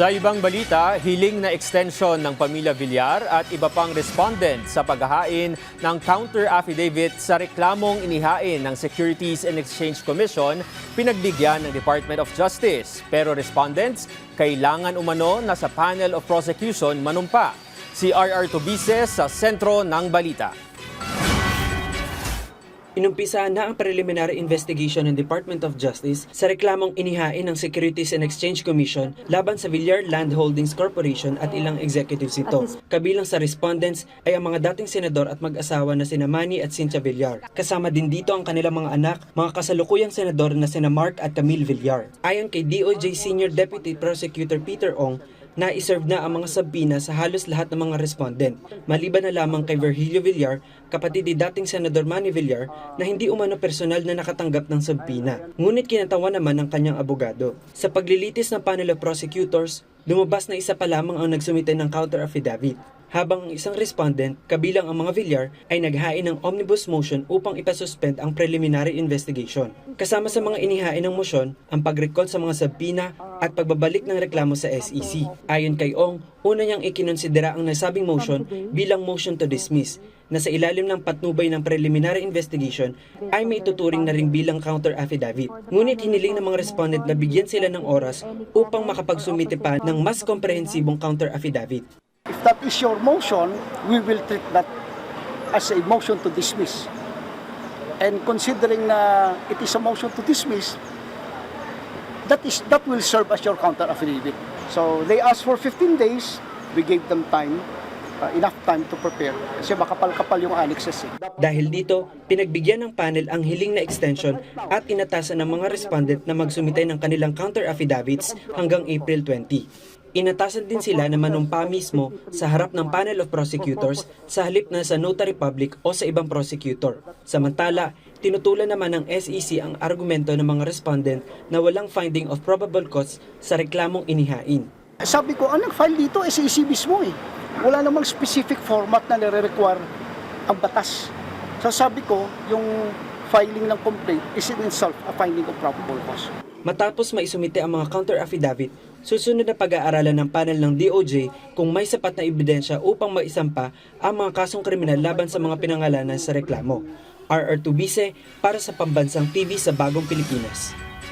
Sa ibang balita, hiling na extension ng pamilya Villar at iba pang respondent sa paghahain ng counter affidavit sa reklamong inihain ng Securities and Exchange Commission pinagbigyan ng Department of Justice. Pero respondents, kailangan umano na sa panel of prosecution manumpa. Si R.R. Tubises sa sentro ng balita. Inumpisahan na ang preliminary investigation ng Department of Justice sa reklamong inihain ng Securities and Exchange Commission laban sa Villar Land Holdings Corporation at ilang executives nito. Kabilang sa respondents ay ang mga dating senador at mag-asawa na sina Manny at Cynthia Villar. Kasama din dito ang kanilang mga anak, mga kasalukuyang senador na sina Mark at Camille Villar. Ayon kay DOJ Senior Deputy Prosecutor Peter Ong, na-iserve na ang mga sabina sa halos lahat ng mga respondent, maliban na lamang kay Virgilio Villar, kapatid ni dating Senador Manny Villar, na hindi umano personal na nakatanggap ng sabina. Ngunit kinatawa naman ng kanyang abogado. Sa paglilitis ng panel of prosecutors, lumabas na isa pa lamang ang nagsumite ng counter affidavit, habang ang isang respondent, kabilang ang mga Villar, ay naghain ng omnibus motion upang ipasuspend ang preliminary investigation. Kasama sa mga inihain ng motion, ang pag-recall sa mga sabina at pagbabalik ng reklamo sa SEC. Ayon kay Ong, una niyang ikinonsidera ang nasabing motion bilang motion to dismiss, na sa ilalim ng patnubay ng preliminary investigation ay may tuturing na ring bilang counter affidavit. Ngunit hiniling ng mga respondent na bigyan sila ng oras upang makapagsumite pa ng mas komprehensibong counter affidavit. If that is your motion, we will treat that as a motion to dismiss. And considering na it is a motion to dismiss, that will serve as your counter affidavit. So they asked for 15 days, we gave them time, enough time to prepare kasi makapal-kapal yung annexes. Dahil dito, pinagbigyan ng panel ang hiling na extension at inatasan ng mga respondent na magsumite ng kanilang counter affidavits hanggang April 20. Inatasan din sila na manumpa mismo sa harap ng panel of prosecutors sa halip na sa notary public o sa ibang prosecutor. Samantala, tinutulan naman ng SEC ang argumento ng mga respondent na walang finding of probable cause sa reklamong inihain. Sabi ko, ang nag-file dito, SEC mismo eh. Wala namang specific format na nire-require ang batas. So sabi ko, yung filing ng complaint is in itself a finding of probable cause. Matapos maisumite ang mga counter affidavit, susunod na pag-aaralan ng panel ng DOJ kung may sapat na ebidensya upang maisampa ang mga kasong kriminal laban sa mga pinangalanan sa reklamo. R.R. Tubise para sa Pambansang TV sa Bagong Pilipinas.